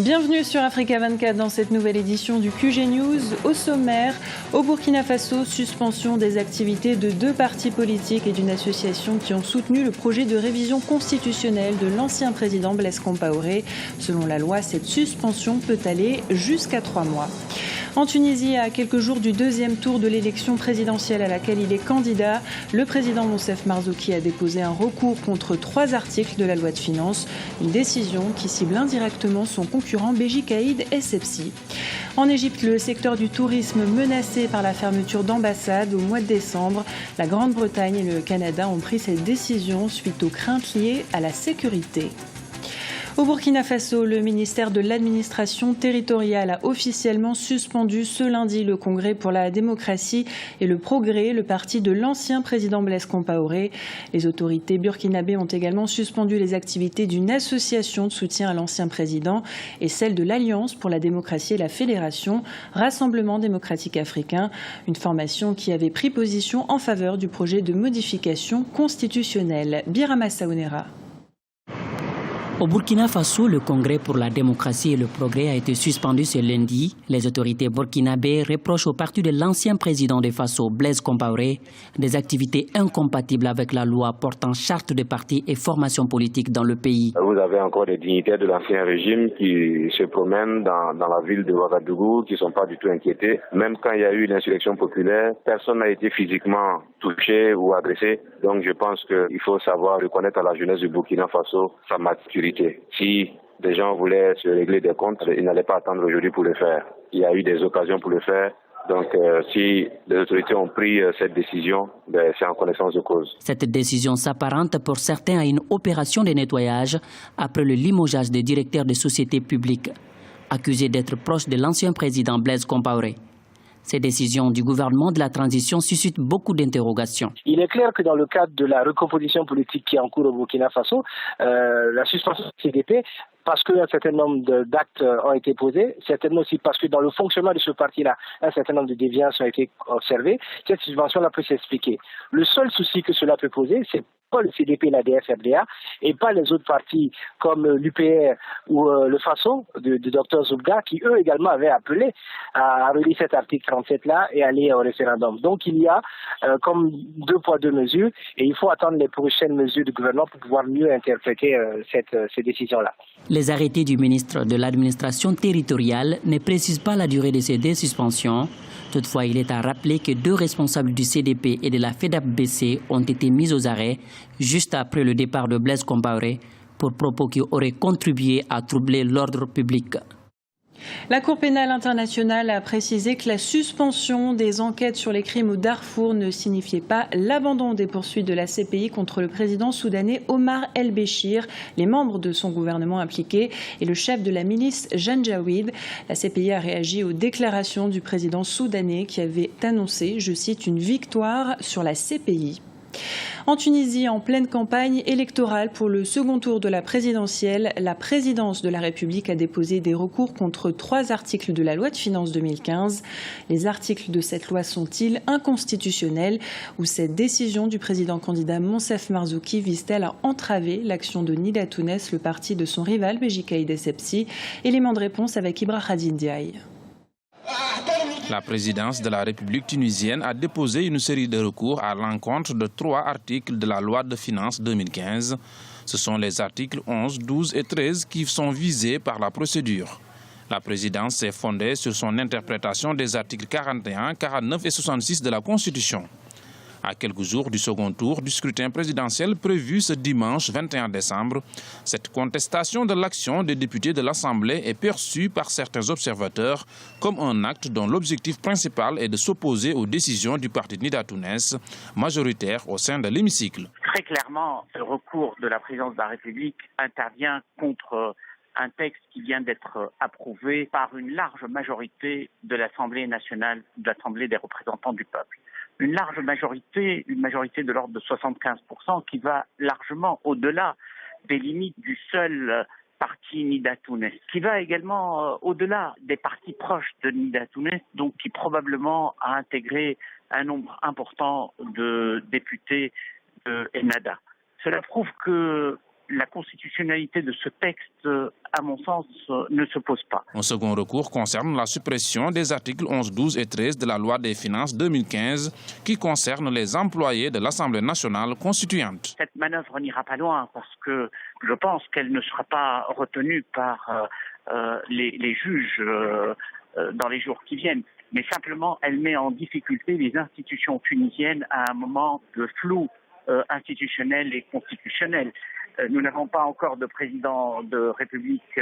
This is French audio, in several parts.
Bienvenue sur Africa 24 dans cette nouvelle édition du QG News. Au sommaire, au Burkina Faso, suspension des activités de 2 partis politiques et d'une association qui ont soutenu le projet de révision constitutionnelle de l'ancien président Blaise Compaoré. Selon la loi, cette suspension peut aller jusqu'à 3 mois. En Tunisie, à quelques jours du 2e tour de l'élection présidentielle à laquelle il est candidat, le président Monsef Marzouki a déposé un recours contre 3 articles de la loi de finances, une décision qui cible indirectement son concurrent Béji Caïd Essebsi. En Égypte, le secteur du tourisme menacé par la fermeture d'ambassades au mois de décembre, la Grande-Bretagne et le Canada ont pris cette décision suite aux craintes liées à la sécurité. Au Burkina Faso, le ministère de l'administration territoriale a officiellement suspendu ce lundi le Congrès pour la démocratie et le progrès, le parti de l'ancien président Blaise Compaoré. Les autorités burkinabées ont également suspendu les activités d'une association de soutien à l'ancien président et celle de l'Alliance pour la démocratie et la fédération, Rassemblement démocratique africain, une formation qui avait pris position en faveur du projet de modification constitutionnelle. Birama Saounera. Au Burkina Faso, le Congrès pour la démocratie et le progrès a été suspendu ce lundi. Les autorités burkinabées reprochent au parti de l'ancien président de Faso, Blaise Compaoré, des activités incompatibles avec la loi portant charte de partis et formation politique dans le pays. Vous avez encore des dignitaires de l'ancien régime qui se promènent dans la ville de Ouagadougou, qui ne sont pas du tout inquiétés. Même quand il y a eu l'insurrection populaire, personne n'a été physiquement touché ou agressé. Donc je pense qu'il faut savoir reconnaître à la jeunesse du Burkina Faso sa maturité. Si des gens voulaient se régler des comptes, ils n'allaient pas attendre aujourd'hui pour le faire. Il y a eu des occasions pour le faire. Donc si les autorités ont pris cette décision, c'est en connaissance de cause. Cette décision s'apparente pour certains à une opération de nettoyage après le limogeage des directeurs de sociétés publiques, accusés d'être proches de l'ancien président Blaise Compaoré. Ces décisions du gouvernement de la transition suscitent beaucoup d'interrogations. Il est clair que dans le cadre de la recomposition politique qui est en cours au Burkina Faso, la suspension du CDP, parce qu'un certain nombre d'actes ont été posés, certainement aussi parce que dans le fonctionnement de ce parti-là, un certain nombre de déviances ont été observées, cette suspension-là peut s'expliquer. Le seul souci que cela peut poser, c'est pas le CDP, l'ADF-FDA, et pas les autres partis comme l'UPR ou le FASO de Dr Zoubga, qui eux également avaient appelé à relire cet article 37-là et aller au référendum. Donc il y a comme 2 poids 2 mesures, et il faut attendre les prochaines mesures du gouvernement pour pouvoir mieux interpréter ces décisions-là. Les arrêtés du ministre de l'administration territoriale ne précisent pas la durée de ces 2 suspensions. Toutefois, il est à rappeler que 2 responsables du CDP et de la FEDAP-BC ont été mis aux arrêts juste après le départ de Blaise Compaoré pour propos qui auraient contribué à troubler l'ordre public. La Cour pénale internationale a précisé que la suspension des enquêtes sur les crimes au Darfour ne signifiait pas l'abandon des poursuites de la CPI contre le président soudanais Omar el-Béchir, les membres de son gouvernement impliqués et le chef de la milice Janjaweed. La CPI a réagi aux déclarations du président soudanais qui avait annoncé, je cite, une victoire sur la CPI. En Tunisie, en pleine campagne électorale pour le second tour de la présidentielle, la présidence de la République a déposé des recours contre 3 articles de la loi de finances 2015. Les articles de cette loi sont-ils inconstitutionnels ou cette décision du président candidat Monsef Marzouki vise-t-elle à entraver l'action de Nida Tounes, le parti de son rival Béji Caïd Essebsi? Élément de réponse avec Ibrahim Ndiaye. La présidence de la République tunisienne a déposé une série de recours à l'encontre de 3 articles de la loi de finances 2015. Ce sont les articles 11, 12 et 13 qui sont visés par la procédure. La présidence s'est fondée sur son interprétation des articles 41, 49 et 66 de la Constitution. À quelques jours du second tour du scrutin présidentiel prévu ce dimanche 21 décembre, cette contestation de l'action des députés de l'Assemblée est perçue par certains observateurs comme un acte dont l'objectif principal est de s'opposer aux décisions du parti Nida Tounes, majoritaire au sein de l'hémicycle. Très clairement, ce recours de la présidence de la République intervient contre un texte qui vient d'être approuvé par une large majorité de l'Assemblée nationale, de l'Assemblée des représentants du peuple. Une large majorité, une majorité de l'ordre de 75%, qui va largement au-delà des limites du seul parti Nida Tounes, qui va également au-delà des partis proches de Nida Tounes, donc qui probablement a intégré un nombre important de députés de Ennahda. Cela prouve que la constitutionnalité de ce texte, à mon sens, ne se pose pas. Un second recours concerne la suppression des articles 11, 12 et 13 de la loi des finances 2015 qui concernent les employés de l'Assemblée nationale constituante. Cette manœuvre n'ira pas loin parce que je pense qu'elle ne sera pas retenue par les juges dans les jours qui viennent. Mais simplement, elle met en difficulté les institutions tunisiennes à un moment de flou institutionnel et constitutionnel. Nous n'avons pas encore de président de République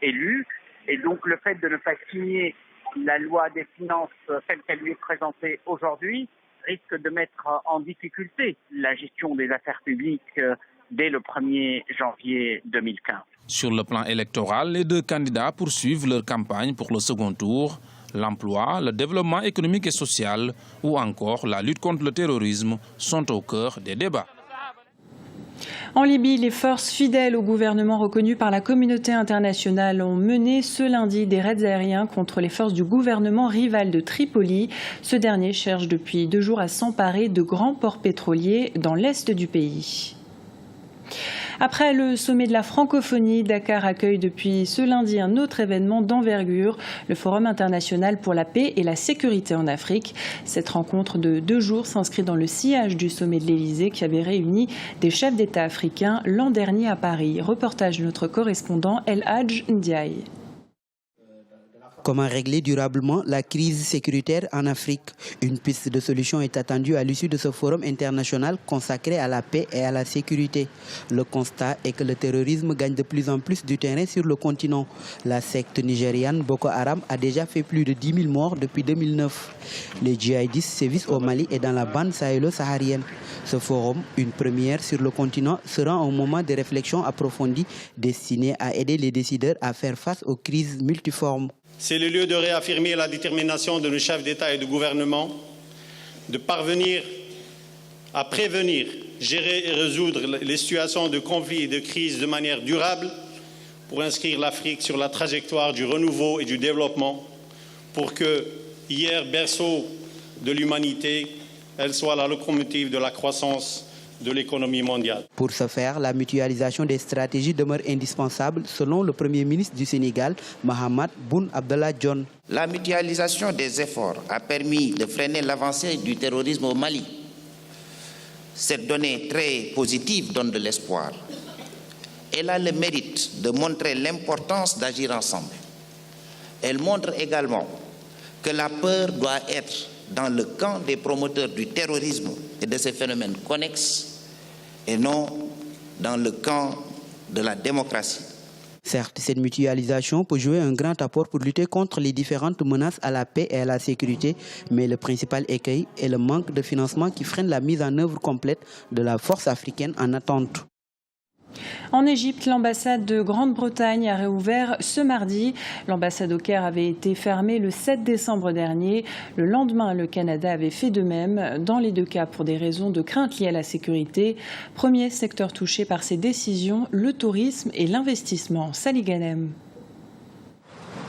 élu, et donc le fait de ne pas signer la loi des finances telle qu'elle lui est présentée aujourd'hui risque de mettre en difficulté la gestion des affaires publiques dès le 1er janvier 2015. Sur le plan électoral, les deux candidats poursuivent leur campagne pour le second tour. L'emploi, le développement économique et social ou encore la lutte contre le terrorisme sont au cœur des débats. En Libye, les forces fidèles au gouvernement reconnu par la communauté internationale ont mené ce lundi des raids aériens contre les forces du gouvernement rival de Tripoli. Ce dernier cherche depuis 2 jours à s'emparer de grands ports pétroliers dans l'est du pays. Après le sommet de la francophonie, Dakar accueille depuis ce lundi un autre événement d'envergure, le Forum international pour la paix et la sécurité en Afrique. Cette rencontre de 2 jours s'inscrit dans le sillage du sommet de l'Élysée qui avait réuni des chefs d'État africains l'an dernier à Paris. Reportage de notre correspondant El Hadj Ndiaye. Comment régler durablement la crise sécuritaire en Afrique? Une piste de solution est attendue à l'issue de ce forum international consacré à la paix et à la sécurité. Le constat est que le terrorisme gagne de plus en plus du terrain sur le continent. La secte nigériane Boko Haram a déjà fait plus de 10 000 morts depuis 2009. Les djihadistes sévissent au Mali et dans la bande sahélo-saharienne. Ce forum, une première sur le continent, sera un moment de réflexion approfondie destiné à aider les décideurs à faire face aux crises multiformes. C'est le lieu de réaffirmer la détermination de nos chefs d'État et de gouvernement de parvenir à prévenir, gérer et résoudre les situations de conflit et de crise de manière durable pour inscrire l'Afrique sur la trajectoire du renouveau et du développement pour que, hier berceau de l'humanité, elle soit la locomotive de la croissance de l'économie mondiale. Pour ce faire, la mutualisation des stratégies demeure indispensable selon le Premier ministre du Sénégal, Mahamat Boun Abdallah Dionne. La mutualisation des efforts a permis de freiner l'avancée du terrorisme au Mali. Cette donnée très positive donne de l'espoir. Elle a le mérite de montrer l'importance d'agir ensemble. Elle montre également que la peur doit être dans le camp des promoteurs du terrorisme et de ces phénomènes connexes et non dans le camp de la démocratie. Certes, cette mutualisation peut jouer un grand apport pour lutter contre les différentes menaces à la paix et à la sécurité, mais le principal écueil est le manque de financement qui freine la mise en œuvre complète de la force africaine en attente. En Égypte, l'ambassade de Grande-Bretagne a réouvert ce mardi. L'ambassade au Caire avait été fermée le 7 décembre dernier. Le lendemain, le Canada avait fait de même, dans les 2 cas pour des raisons de crainte liées à la sécurité. Premier secteur touché par ces décisions, le tourisme et l'investissement. Sally Ghanem.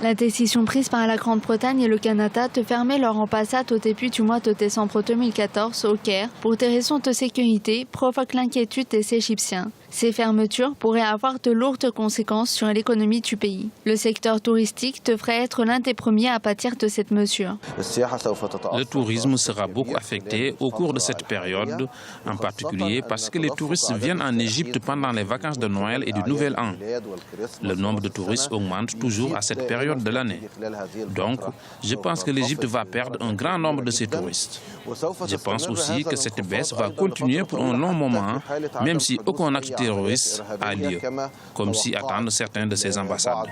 La décision prise par la Grande-Bretagne et le Canada de fermer leur ambassade au début du mois de décembre 2014 au Caire pour des raisons de sécurité provoque l'inquiétude des Égyptiens. Ces fermetures pourraient avoir de lourdes conséquences sur l'économie du pays. Le secteur touristique devrait être l'un des premiers à pâtir de cette mesure. Le tourisme sera beaucoup affecté au cours de cette période, en particulier parce que les touristes viennent en Égypte pendant les vacances de Noël et du Nouvel An. Le nombre de touristes augmente toujours à cette période de l'année. Donc, je pense que l'Égypte va perdre un grand nombre de ses touristes. Je pense aussi que cette baisse va continuer pour un long moment, même si aucun acte terroriste a lieu, comme s'y attendent certains de ces ambassades.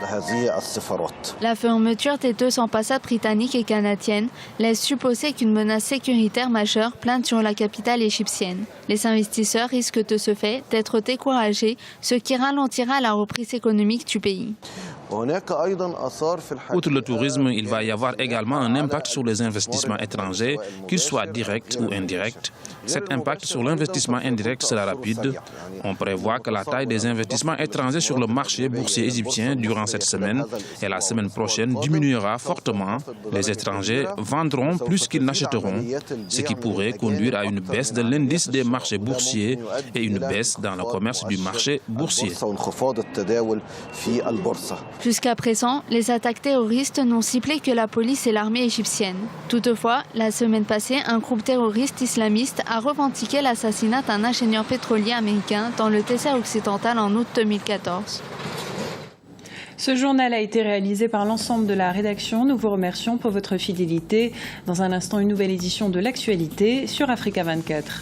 La fermeture des 2 ambassades britanniques et canadiennes laisse supposer qu'une menace sécuritaire majeure plane sur la capitale égyptienne. Les investisseurs risquent de ce fait d'être découragés, ce qui ralentira la reprise économique du pays. Outre le tourisme, il va y avoir également un impact sur les investissements étrangers, qu'ils soient directs ou indirects. Cet impact sur l'investissement indirect sera rapide. On prévoit que la taille des investissements étrangers sur le marché boursier égyptien durant cette semaine et la semaine prochaine diminuera fortement. Les étrangers vendront plus qu'ils n'achèteront, ce qui pourrait conduire à une baisse de l'indice des marchés boursiers et une baisse dans le commerce du marché boursier. Jusqu'à présent, les attaques terroristes n'ont ciblé que la police et l'armée égyptienne. Toutefois, la semaine passée, un groupe terroriste islamiste a revendiqué l'assassinat d'un ingénieur pétrolier américain dans le Tessin occidental en août 2014. Ce journal a été réalisé par l'ensemble de la rédaction. Nous vous remercions pour votre fidélité. Dans un instant, une nouvelle édition de l'actualité sur Africa 24.